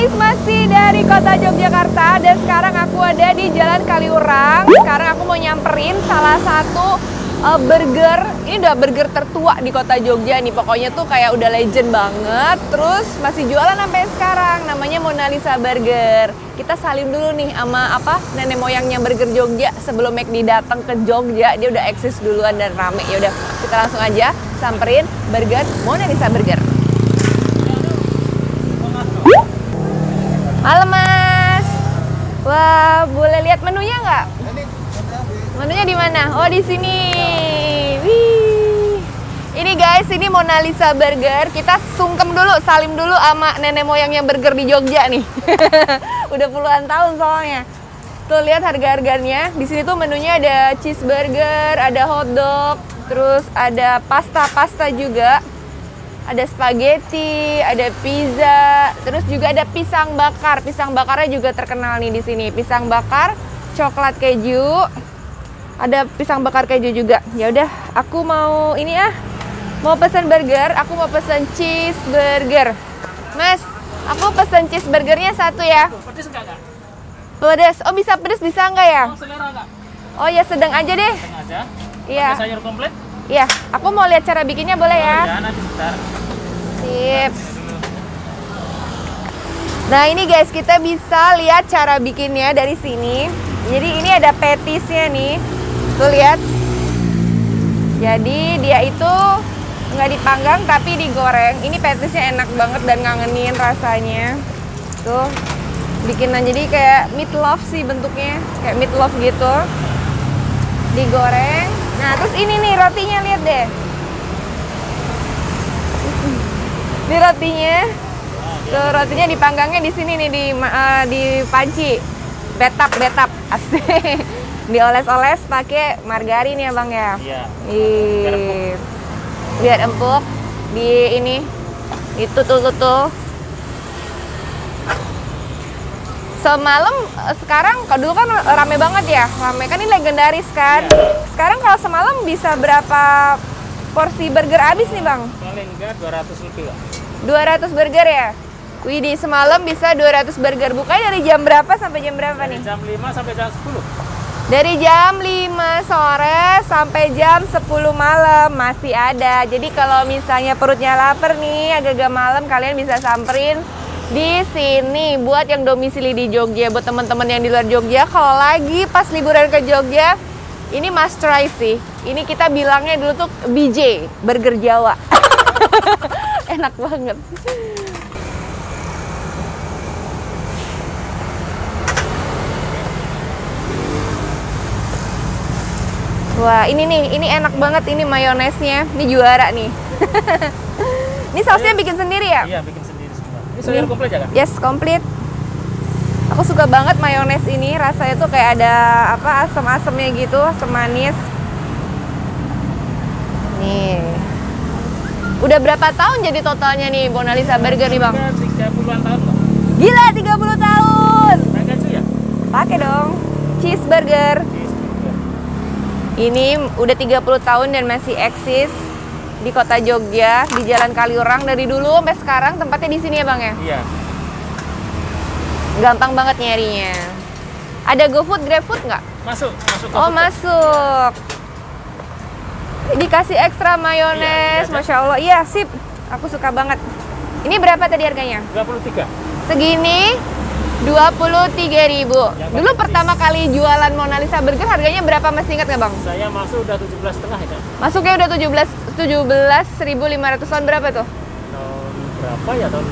guys, masih dari kota Yogyakarta dan sekarang aku ada di Jalan Kaliurang. Sekarang aku mau nyamperin salah satu burger. Ini udah burger tertua di kota Jogja nih. Pokoknya tuh kayak udah legend banget. Terus masih jualan sampai sekarang. Namanya Mona Lisa Burger. Kita salim dulu nih sama nenek moyangnya burger Jogja sebelum McD datang ke Jogja. Dia udah eksis duluan dan rame. Ya udah, kita langsung aja samperin burger Mona Lisa Burger. Halo Mas. Wah, boleh lihat menunya nggak? Menunya di mana? Oh, di sini. Wih. Ini guys, ini Mona Lisa Burger. Kita sungkem dulu, salim dulu sama nenek moyangnya burger di Jogja nih. Udah puluhan tahun soalnya. Tuh lihat harga-harganya. Di sini tuh menunya ada cheeseburger, ada hotdog, terus ada pasta juga. Ada spaghetti, ada pizza, terus juga ada pisang bakar. Pisang bakarnya juga terkenal nih di sini. Pisang bakar, coklat keju. Ada pisang bakar keju juga. Ya udah, aku mau ini mau pesan burger. Aku mau pesan cheeseburger. Mas, aku pesan cheeseburgernya satu ya. Pedes enggak, Kak? Pedes. Oh, bisa pedes bisa enggak ya? Oh, selera enggak? Oh ya, sedang aja deh. Sedang aja. Iya. Pakai sayur komplit? Iya, aku mau lihat cara bikinnya boleh ya? Ya, nanti sebentar. Sip. Nah ini guys, kita bisa lihat cara bikinnya dari sini. Jadi ini ada petisnya nih. Tuh lihat. Jadi dia itu nggak dipanggang tapi digoreng. Ini petisnya enak banget dan ngangenin rasanya. Tuh, bikinan jadi kayak meatloaf sih bentuknya. Kayak meatloaf gitu. Digoreng. Nah terus ini nih rotinya, lihat deh. Ini rotinya. Tuh rotinya dipanggangnya di sini nih di panci. Betap asik. Dioles-oles pakai margarin ya Bang ya. Iya. Biar empuk. Di ini ditutul-tutul. Semalam sekarang kalau dulu kan rame banget ya. Rame kan ini legendaris kan. Iya. Sekarang kalau semalam bisa berapa porsi burger habis nih Bang? Paling enggak 200 lebih lah. 200 burger ya? Widih, semalam bisa 200 burger. Bukanya dari jam berapa sampai jam berapa Dari nih? jam 5 sampai jam 10. Dari jam 5 sore sampai jam 10 malam masih ada. Jadi kalau misalnya perutnya lapar nih, agak-agak malam, kalian bisa samperin di sini. Buat yang domisili di Jogja, buat teman-teman yang di luar Jogja, kalau lagi pas liburan ke Jogja, ini must try sih. Ini kita bilangnya dulu tuh BJ, burger Jawa. Enak banget. Wah, ini nih, ini enak banget ini mayonesnya. Ini juara nih. Ini sausnya bikin sendiri ya? Iya, bikin sendiri semua. Ini sayur komplit ya, Kak? Yes, komplit. Aku suka banget mayones ini. Rasanya tuh kayak ada asam-asamnya gitu, asam manis. Nih. Udah berapa tahun jadi totalnya nih Mona Lisa Burger nih Bang? 30-an tahun loh. Gila, 30 tahun. Pakai aja ya? Pakai dong. Cheeseburger. Ini udah 30 tahun dan masih eksis di kota Jogja, di Jalan Kaliurang. Dari dulu sampai sekarang tempatnya di sini ya Bang ya? Iya. Gampang banget nyarinya. Ada GoFood, GrabFood nggak? Masuk. Oh, masuk. Dikasih ekstra mayones, Iya, Masya Allah. Iya, sip. Aku suka banget. Ini berapa tadi harganya? 23. Segini 23.000. Dulu pertama kali jualan Mona Lisa Burger harganya berapa, masih ingat nggak Bang? Saya masuk udah 17,5 ya, Kak. Masuknya udah 17.500-an berapa tuh? Tahun berapa ya, tahun?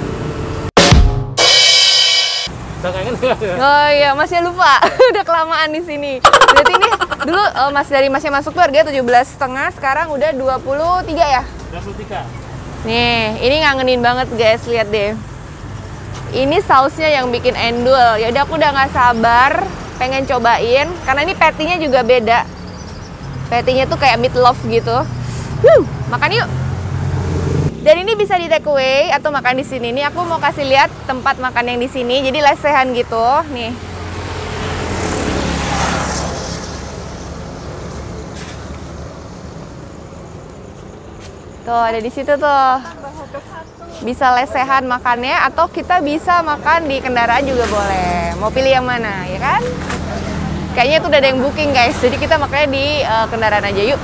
Udah kangen. Oh iya, masih lupa. Udah kelamaan di sini. Berarti ini dulu masih masuk tuh harganya 17,5, sekarang udah 23 ya? 23. Nih, ini ngangenin banget guys, lihat deh. Ini sausnya yang bikin endul. Ya udah, aku udah nggak sabar pengen cobain karena ini patty-nya juga beda. Patty-nya tuh kayak meatloaf gitu. Makan yuk. Dan ini bisa di take away atau makan di sini. Nih aku mau kasih lihat tempat makan yang di sini. Jadi lesehan gitu. Nih. Tuh ada di situ tuh. Bisa lesehan makannya atau kita bisa makan di kendaraan juga boleh. Mau pilih yang mana ya kan? Kayaknya tuh udah ada yang booking guys. Jadi kita makannya di kendaraan aja yuk.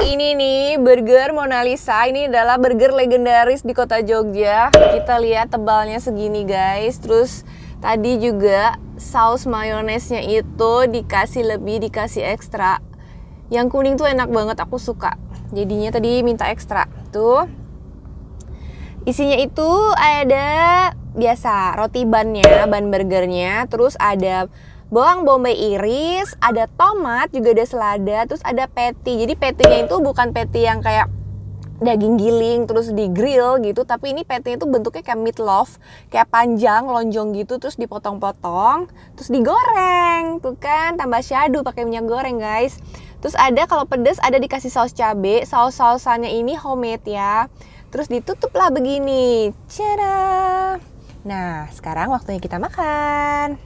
Ini nih burger Mona Lisa. Ini adalah burger legendaris di kota Jogja. Kita lihat tebalnya segini guys. Terus tadi juga saus mayonesnya itu dikasih lebih, dikasih ekstra. Yang kuning tuh enak banget, aku suka. Jadinya tadi minta ekstra. Tuh. Isinya itu ada biasa roti bannya, ban burgernya. Terus ada bawang bombay iris, ada tomat, juga ada selada, terus ada patty. Jadi patty-nya itu bukan patty yang kayak daging giling terus di grill gitu, tapi ini patty-nya itu bentuknya kayak meatloaf, kayak panjang, lonjong gitu, terus dipotong-potong, terus digoreng. Tuh kan, tambah syadu pakai minyak goreng, guys. Terus ada kalau pedes ada dikasih saus cabe, saus-sausannya ini homemade ya. Terus ditutup lah begini. Cara. Nah, sekarang waktunya kita makan.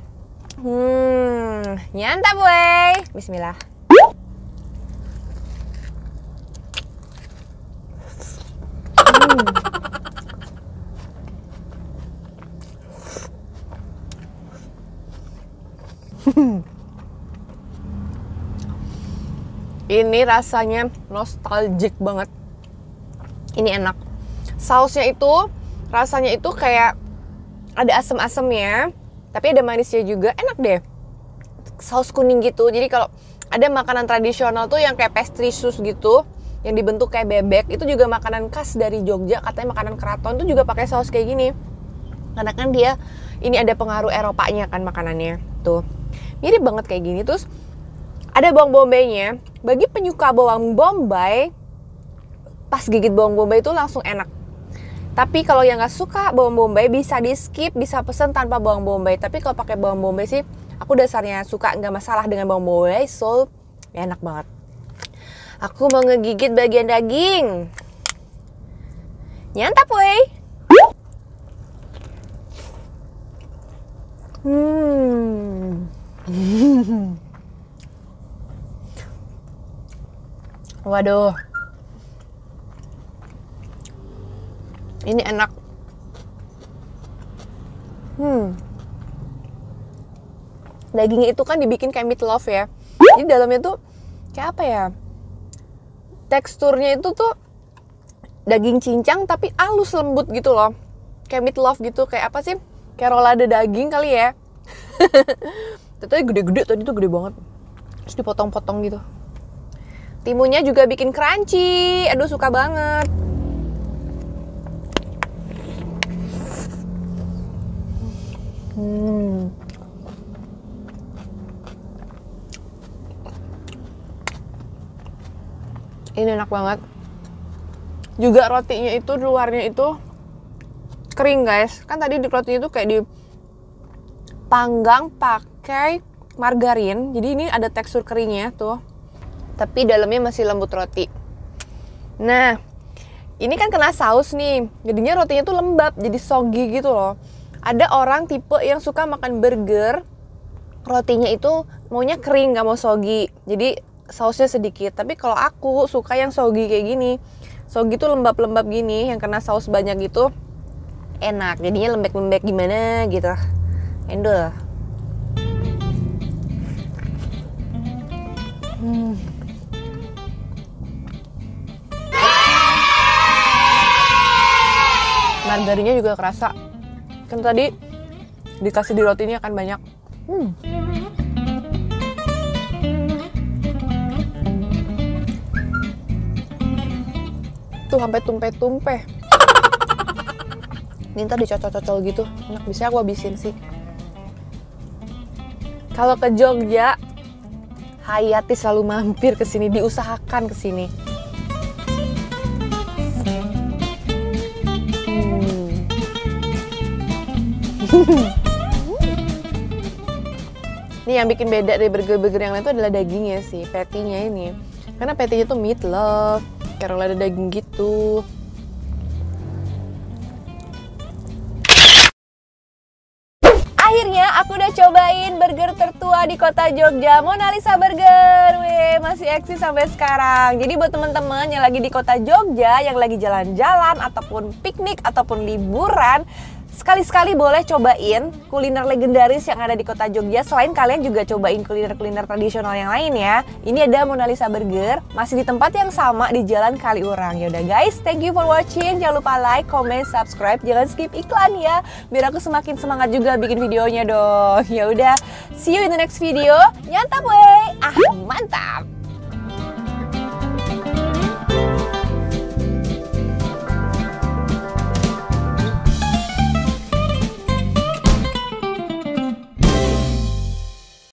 Nyantap weh. Bismillah. Ini rasanya nostalgic banget. Ini enak. Sausnya itu rasanya itu kayak ada asem-asemnya. Tapi ada manisnya juga, enak deh. Saus kuning gitu. Jadi kalau ada makanan tradisional tuh yang kayak pastry sus gitu, yang dibentuk kayak bebek, itu juga makanan khas dari Jogja. Katanya makanan keraton tuh juga pakai saus kayak gini. Karena kan dia ini ada pengaruh Eropanya kan makanannya. Tuh. Mirip banget kayak gini. Terus ada bawang bombaynya. Bagi penyuka bawang bombay, pas gigit bawang bombay itu langsung enak. Tapi kalau yang nggak suka bawang bombay bisa di skip, bisa pesen tanpa bawang bombay. Tapi kalau pakai bawang bombay sih, aku dasarnya suka, nggak masalah dengan bawang bombay, so ya enak banget. Aku mau ngegigit bagian daging. Nyantap weh. Waduh. Ini enak. Dagingnya itu kan dibikin kayak meatloaf ya. Jadi dalamnya tuh kayak apa ya? Teksturnya itu tuh daging cincang tapi halus lembut gitu loh. Kayak meatloaf gitu, kayak apa sih? Kayak rolade daging kali ya. Tapi gede-gede, tadi tuh gede banget. Terus dipotong-potong gitu. Timunnya juga bikin crunchy. Aduh, suka banget. Ini enak banget. Juga rotinya itu, luarnya itu kering guys. Kan tadi di rotinya itu kayak dipanggang pakai margarin. Jadi ini ada tekstur keringnya tuh. Tapi dalamnya masih lembut roti. Nah, ini kan kena saus nih. Jadinya rotinya tuh lembab, jadi soggy gitu loh. Ada orang tipe yang suka makan burger, rotinya itu maunya kering, gak mau soggy. Jadi sausnya sedikit. Tapi kalau aku suka yang soggy kayak gini. Soggy tuh lembab-lembab gini, yang kena saus banyak gitu. Enak, jadinya lembek-lembek gimana gitu. Endul. Margarinnya juga kerasa. Kan tadi dikasih di rotinya kan banyak. Tuh sampai tumpeh-tumpeh. Ini ntar dicocol-cocol gitu. Enak, bisa aku habisin sih. Kalau ke Jogja, Hayati selalu mampir ke sini, diusahakan ke sini. Ini yang bikin beda dari burger-burger yang lain itu adalah dagingnya sih, patty-nya ini. Karena patty-nya tuh meatloaf, kalau ada daging gitu. akhirnya aku udah cobain burger tertua di kota Jogja, Mona Lisa Burger. Wih, masih eksis sampai sekarang. Jadi buat teman-teman yang lagi di kota Jogja, yang lagi jalan-jalan ataupun piknik ataupun liburan, sekali-sekali boleh cobain kuliner legendaris yang ada di kota Jogja. Selain kalian juga cobain kuliner-kuliner tradisional yang lain ya. Ini ada Mona Lisa Burger, masih di tempat yang sama di Jalan Kaliurang. Yaudah guys, thank you for watching. Jangan lupa like, comment, subscribe. Jangan skip iklan ya, biar aku semakin semangat juga bikin videonya dong. Ya udah, see you in the next video. Nyantap wey. Mantap.